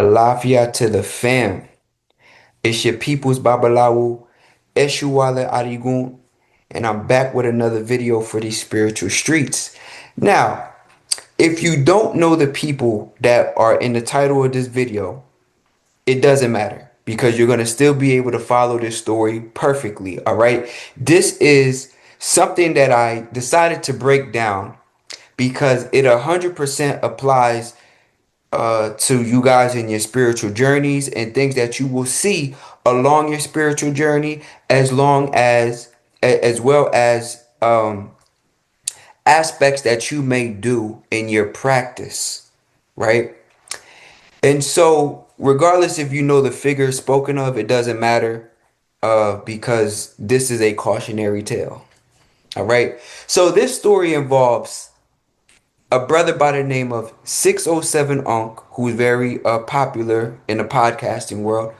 Alafia to the fam. It's your people's Babalawo, Esuwale Adigun, and I'm back with another video for these spiritual streets. Now, if you don't know the people that are in the title of this video, it doesn't matter because you're going to still be able to follow this story perfectly. All right. This is something that I decided to break down because it 100% applies to you guys in your spiritual journeys and things that you will see along your spiritual journey, as well as aspects that you may do in your practice, right? And so, regardless if you know the figure spoken of, it doesn't matter, because this is a cautionary tale. All right. So this story involves a brother by the name of 607 Unc, who's very popular in the podcasting world,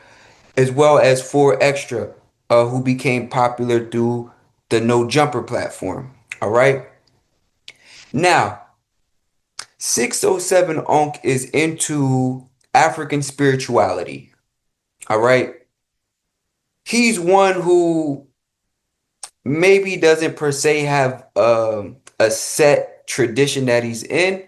as well as 4Extra, who became popular through the No Jumper platform. All right. Now, 607 Unc is into African spirituality. All right. He's one who maybe doesn't per se have a set tradition that he's in,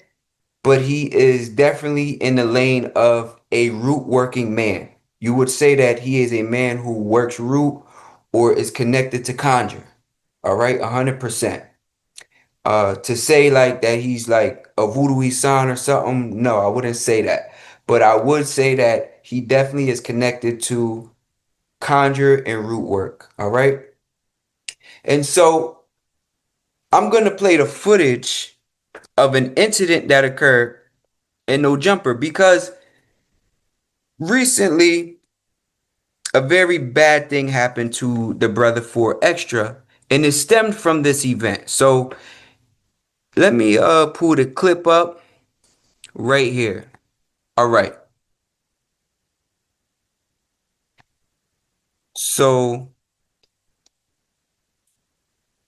but he is definitely in the lane of a root working man. You would say that he is a man who works root or is connected to conjure. All right, 100%. To say like that he's like a voodoo son or something, no, I wouldn't say that. But I would say that he definitely is connected to conjure and root work. All right. And so I'm going to play the footage of an incident that occurred in No Jumper because recently a very bad thing happened to the brother 4Extra and it stemmed from this event. So let me pull the clip up right here. All right. So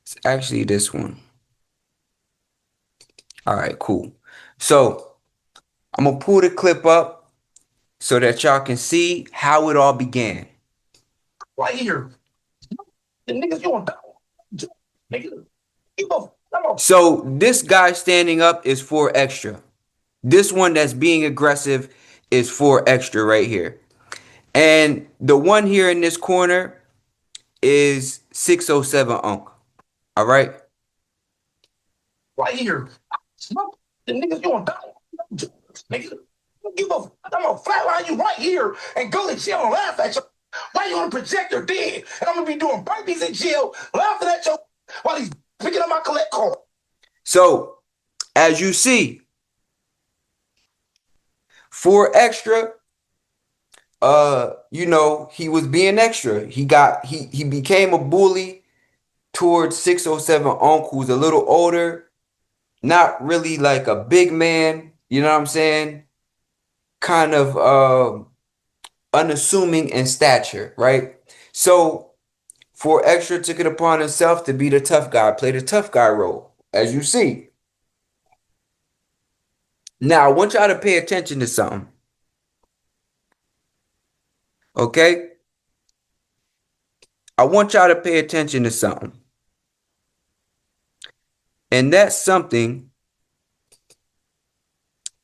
it's actually this one. All right, cool. So I'm gonna pull the clip up so that y'all can see how it all began. Right here. The niggas you on nigga. So this guy standing up is 4Extra. This one that's being aggressive is 4Extra right here. And the one here in this corner is 607 Unc. All right. Right here. The niggas you on nigga. I'm gonna flatline you right here and go to jail and laugh at you. Why you on the projector dead? And I'm gonna be doing burpees in jail, laughing at you while he's picking up my collect card. So, as you see, 4Extra, he was being extra. He became a bully towards 607 Unc, who's a little older, not really like a big man, you know what I'm saying? Kind of unassuming in stature, right? So 4Extra took it upon himself to be the tough guy, play the tough guy role, as you see. Now, I want y'all to pay attention to something. Okay? I want y'all to pay attention to something. And that something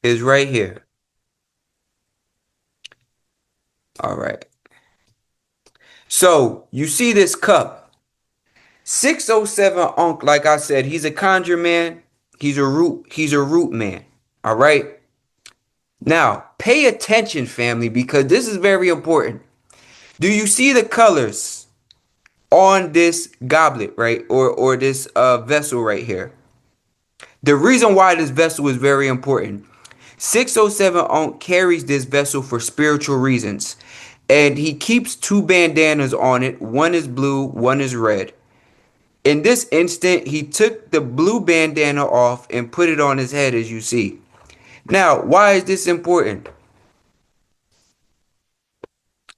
is right here. All right. So, you see this cup. 607 Unc, like I said, he's a conjure man. He's a root man. All right? Now, pay attention, family, because this is very important. Do you see the colors on this goblet, right? Or this vessel right here? The reason why this vessel is very important. 607 Unc carries this vessel for spiritual reasons. And he keeps two bandanas on it. One is blue, one is red. In this instant, he took the blue bandana off and put it on his head, as you see. Now, why is this important?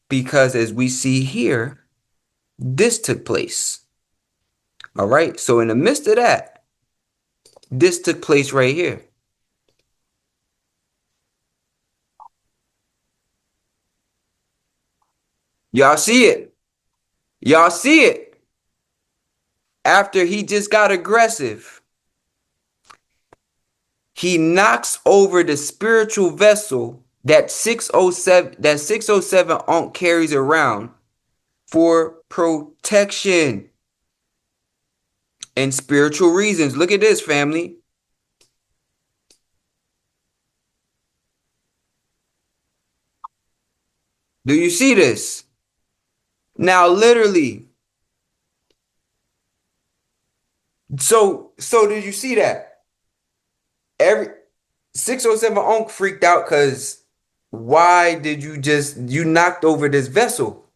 Because as we see here, this took place. All right. So in the midst of that, this took place right here. Y'all see it? Y'all see it? After he just got aggressive, he knocks over the spiritual vessel that 607 Ankh carries around for protection and spiritual reasons. Look at this, family. Do you see this? Now, literally. So did you see that? Every 607 Onk freaked out because why did you knocked over this vessel?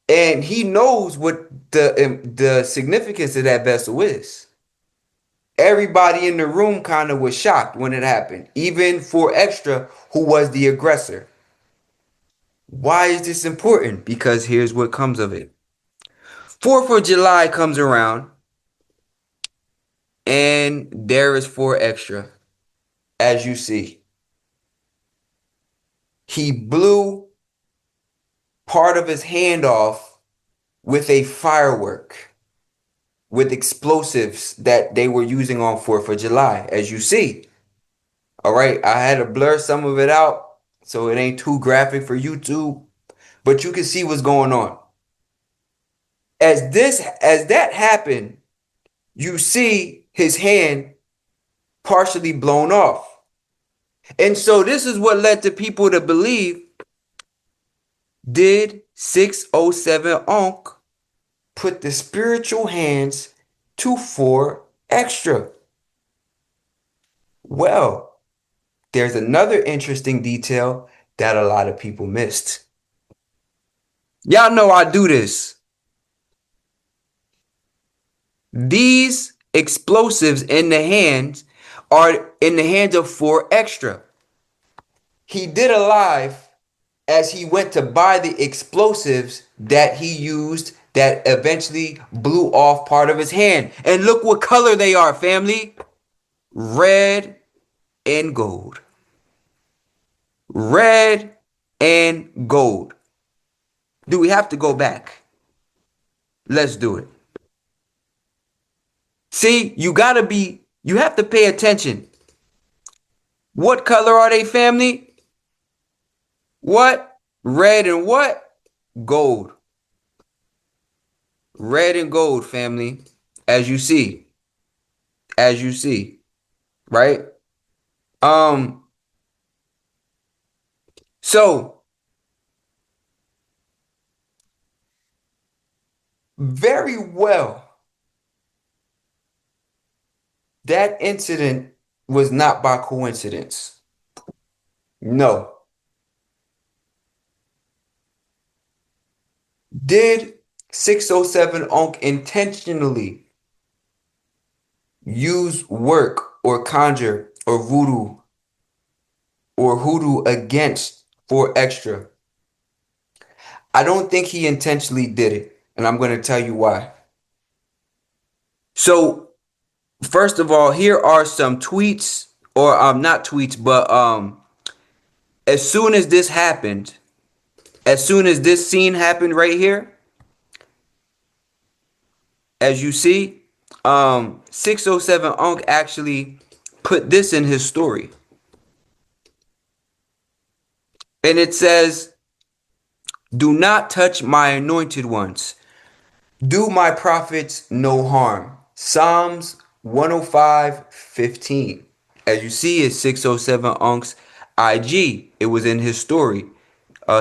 And he knows what the significance of that vessel is. Everybody in the room kind of was shocked when it happened, even 4Extra, who was the aggressor. Why is this important? Because here's what comes of it. 4th of July comes around, and there is 4Extra, as you see. He blew part of his hand off with a firework, with explosives that they were using on 4th of July, as you see. All right, I had to blur some of it out so it ain't too graphic for YouTube, but you can see what's going on. As that happened, you see his hand partially blown off. And so this is what led to people to believe, did 607 Ankh put the spiritual hands to 4Extra? Well, there's another interesting detail that a lot of people missed. Y'all know I do this. These explosives in the hands are in the hands of 4Extra. He did a live as he went to buy the explosives that he used that eventually blew off part of his hand. And look what color they are, family. Red and gold. Red and gold. Do we have to go back? Let's do it. See, you have to pay attention. What color are they, family? What? Red and what? Gold. Red and gold, family. As you see. As you see. Right? Um, so very well, that incident was not by coincidence. No. Did 607 Onk intentionally use work or conjure or voodoo or hoodoo against 4Extra? I don't think he intentionally did it, and I'm going to tell you why. So, first of all, here are some tweets, or not tweets, but as soon as this happened, as soon as this scene happened right here, as you see, 607 Unk actually put this in his story. And it says, "Do not touch my anointed ones. Do my prophets no harm." Psalms 105:15. As you see, it's 607 Unk's IG. It was in his story.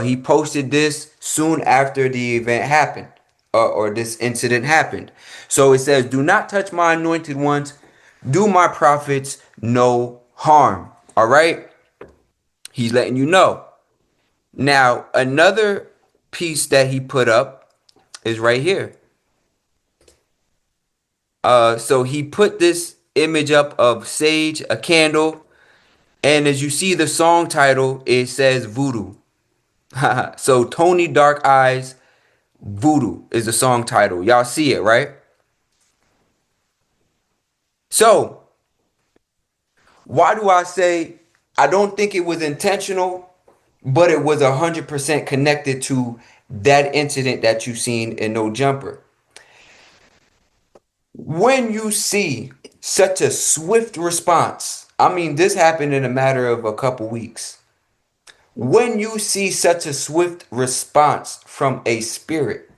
He posted this soon after the event happened, or this incident happened. So it says, "Do not touch my anointed ones. Do my prophets no harm." All right? He's letting you know. Now, another piece that he put up is right here. So he put this image up of sage, a candle, and as you see the song title, it says Voodoo. So Tony Dark Eyes Voodoo is the song title. Y'all see it, right? So why do I say I don't think it was intentional? but it was 100% connected to that incident that you seen in No Jumper. When you see such a swift response, I mean, this happened in a matter of a couple weeks. When you see such a swift response from a spirit,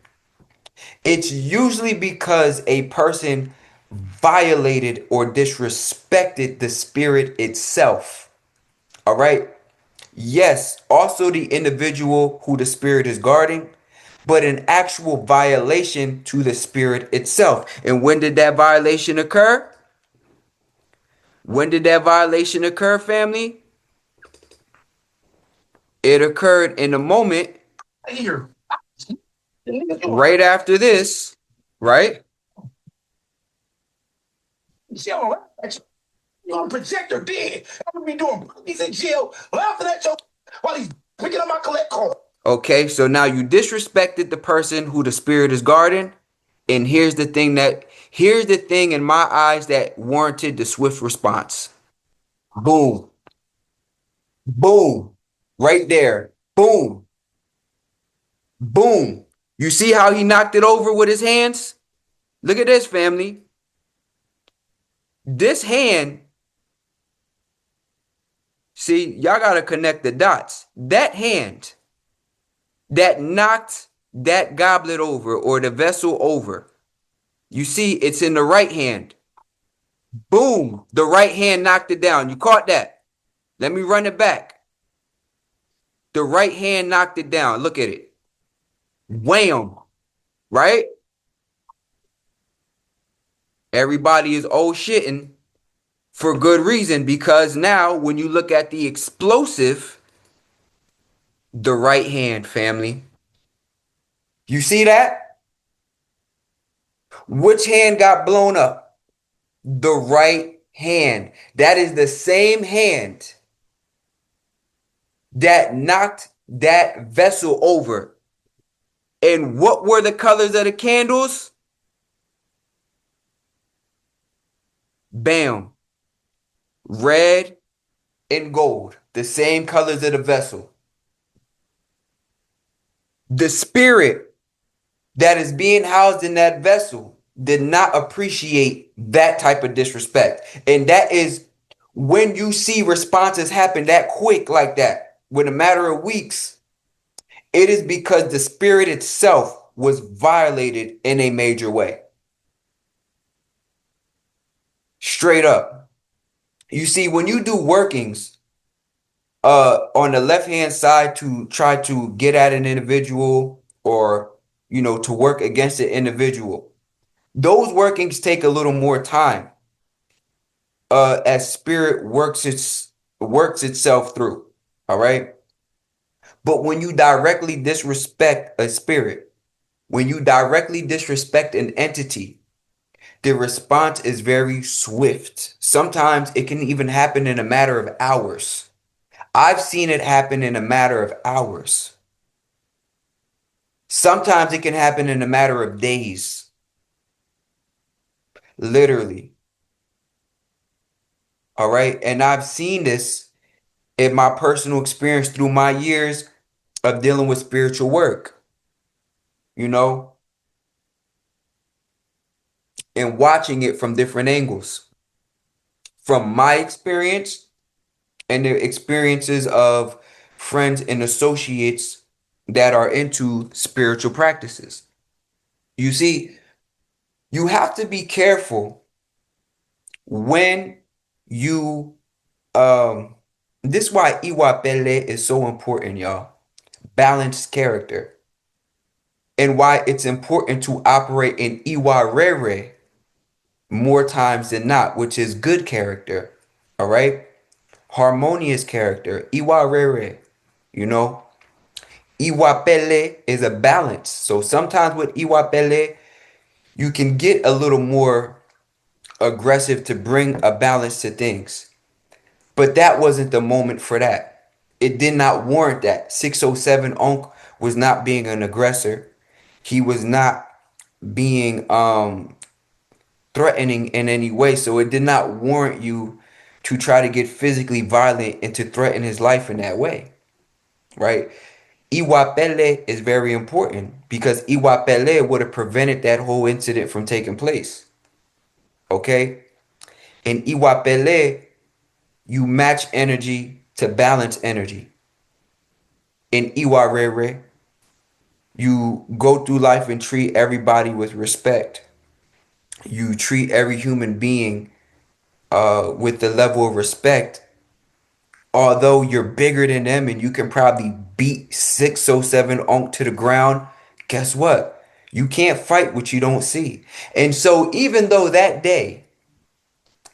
it's usually because a person violated or disrespected the spirit itself. All right. Yes, also the individual who the spirit is guarding, but an actual violation to the spirit itself. And when did that violation occur? When did that violation occur, family? It occurred in the moment Here. right after this, right? See, I'm on projector dead. I'm gonna be doing he's in jail laughing at you while he's picking up my collect card. Okay, so now you disrespected the person who the spirit is guarding. And here's the thing in my eyes that warranted the swift response. Boom. Boom. Right there. Boom. Boom. You see how he knocked it over with his hands? Look at this, family. This hand, see, y'all got to connect the dots. That hand that knocked that goblet over or the vessel over, you see, it's in the right hand. Boom. The right hand knocked it down. You caught that? Let me run it back. The right hand knocked it down. Look at it. Wham. Right? Everybody is oh shitting for good reason because now when you look at the explosive, the right hand, family. You see that? Which hand got blown up? The right hand. That is the same hand that knocked that vessel over. And what were the colors of the candles? Bam. Red and gold. The same colors of the vessel. The spirit that is being housed in that vessel did not appreciate that type of disrespect. And that is when you see responses happen that quick like that, within a matter of weeks, it is because the spirit itself was violated in a major way. Straight up. You see, when you do workings on the left hand side to try to get at an individual or to work against an individual, those workings take a little more time as spirit works itself through. All right. But when you directly disrespect a spirit, when you directly disrespect an entity, the response is very swift. Sometimes it can even happen in a matter of hours. I've seen it happen in a matter of hours. Sometimes it can happen in a matter of days. Literally. All right. And I've seen this in my personal experience through my years of dealing with spiritual work, you know, and watching it from different angles. From my experience and the experiences of friends and associates that are into spiritual practices. You see, you have to be careful when you this is why Iwapele is so important, y'all. Balanced character. And why it's important to operate in Iwarere more times than not, which is good character. All right? Harmonious character. Iwarere. You know? Iwapele is a balance. So sometimes with Iwapele, you can get a little more aggressive to bring a balance to things. But that wasn't the moment for that. It did not warrant that. 607 Onk was not being an aggressor. He was not being threatening in any way. So it did not warrant you to try to get physically violent and to threaten his life in that way. right? Iwapele is very important because Iwapele would have prevented that whole incident from taking place. Okay? In Iwapele, you match energy to balance energy. In Iwarere, you go through life and treat everybody with respect. You treat every human being with the level of respect, although you're bigger than them and you can probably beat 607 onk to the ground. Guess what? You can't fight what you don't see. And so, even though that day,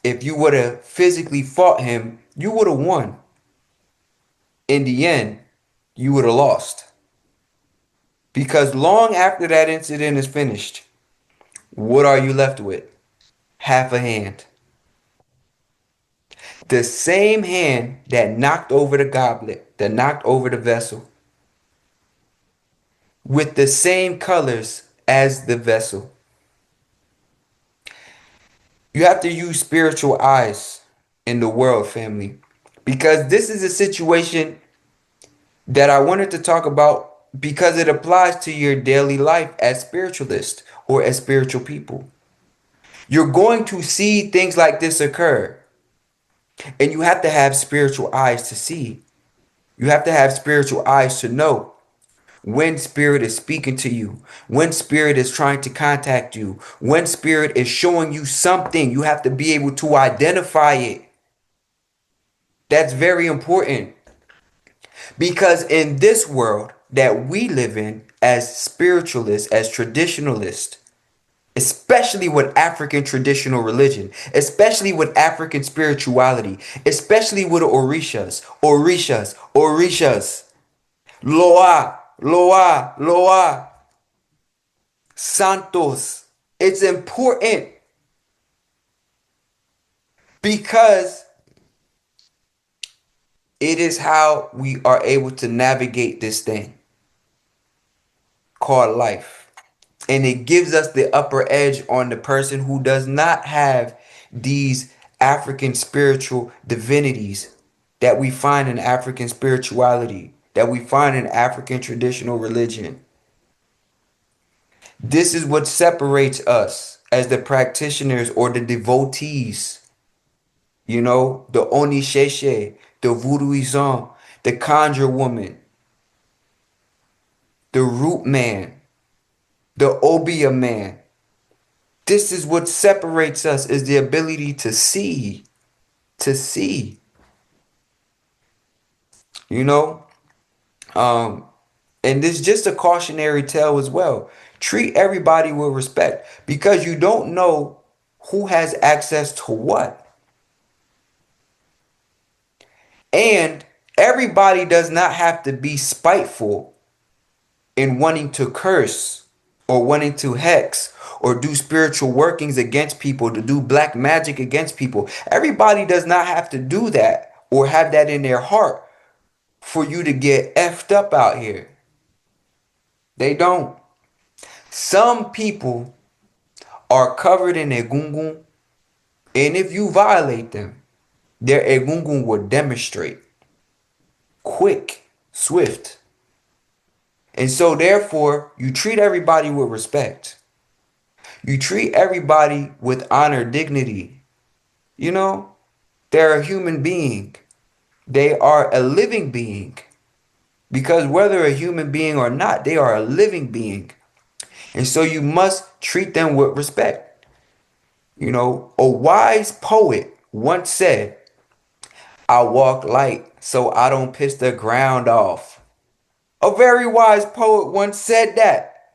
if you would have physically fought him, you would have won. In the end, you would have lost. Because long after that incident is finished, what are you left with? Half a hand. The same hand that knocked over the goblet, that knocked over the vessel, with the same colors as the vessel. You have to use spiritual eyes in the world, family, because this is a situation that I wanted to talk about because it applies to your daily life as spiritualists or as spiritual people. You're going to see things like this occur, and you have to have spiritual eyes to see. You have to have spiritual eyes to know when spirit is speaking to you, when spirit is trying to contact you, when spirit is showing you something. You have to be able to identify it. That's very important because in this world that we live in as spiritualists, as traditionalists, especially with African traditional religion, especially with African spirituality, especially with Orishas, Loa, Loa, Loa, Santos. It's important because it is how we are able to navigate this thing called life. And it gives us the upper edge on the person who does not have these African spiritual divinities that we find in African spirituality, that we find in African traditional religion. This is what separates us as the practitioners or the devotees. You know, the Onisheshe, the Voodooism, the Conjure Woman, the Root Man, the Obia Man. This is what separates us is the ability to see, to see. You know, um, and this is just a cautionary tale as well. Treat everybody with respect because you don't know who has access to what. And everybody does not have to be spiteful in wanting to curse or wanting to hex or do spiritual workings against people, to do black magic against people. Everybody does not have to do that or have that in their heart for you to get effed up out here. They don't. Some people are covered in egungun, and if you violate them, their egungun will demonstrate quick, swift. And so, therefore, you treat everybody with respect. You treat everybody with honor, dignity. You know, they're a human being, they are a living being. Because whether a human being or not, they are a living being. And so, you must treat them with respect. You know, a wise poet once said, I walk light so I don't piss the ground off. A very wise poet once said that.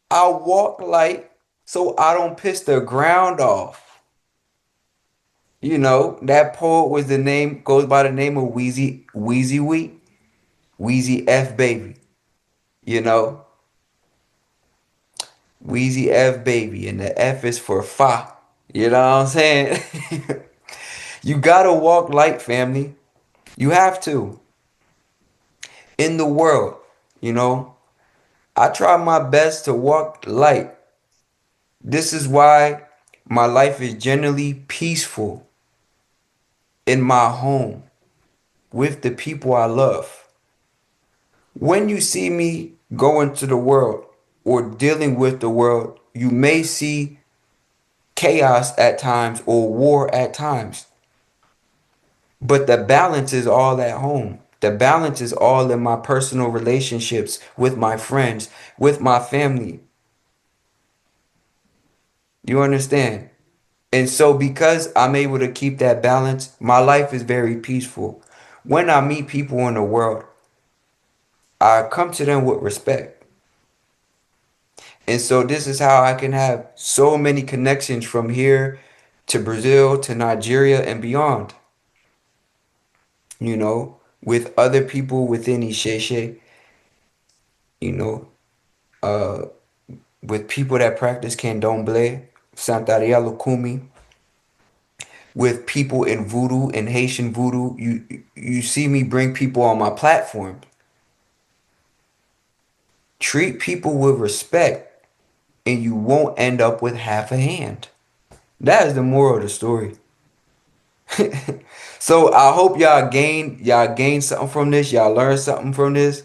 I walk light so I don't piss the ground off. You know, that poet was the name, goes by the name of Wheezy Wee, Wheezy F Baby. You know, Wheezy F Baby, and the F is for fa. You know what I'm saying? You gotta walk light, family. You have to. In the world, you know, I try my best to walk light. This is why my life is generally peaceful in my home with the people I love. When you see me go into the world or dealing with the world, you may see chaos at times or war at times. But the balance is all at home. The balance is all in my personal relationships with my friends, with my family. You understand? And so, because I'm able to keep that balance, my life is very peaceful. When I meet people in the world, I come to them with respect. And so, this is how I can have so many connections from here to Brazil to Nigeria and beyond, with other people within Isheshe, you know, uh, with people that practice Candomblé, Santaria Lukumi, with people in Voodoo and Haitian Voodoo. You see me bring people on my platform. Treat people with respect, and you won't end up with half a hand. That is the moral of the story. So I hope y'all gain something from this. Y'all learn something from this.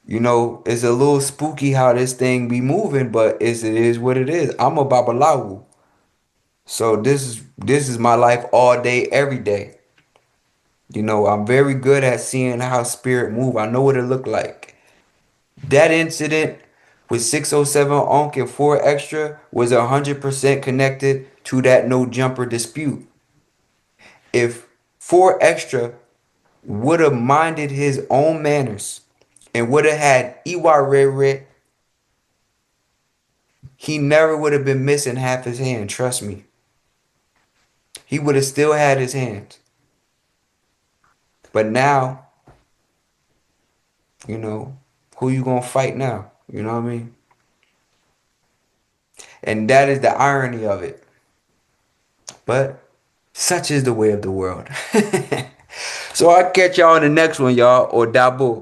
It's a little spooky how this thing be moving, but it is what it is. I'm a Babalawo. So this is my life all day, every day. I'm very good at seeing how spirit move. I know what it looked like. That incident with 607 Onk and 4 Extra was 100% connected to that no jumper dispute. If 4 Extra would have minded his own manners and would have had Iwa, he never would have been missing half his hand. Trust me. He would have still had his hands. But now, you know, who you gonna fight now? You know what I mean? And that is the irony of it. But such is the way of the world. So I'll catch y'all in the next one, y'all, or Dabo.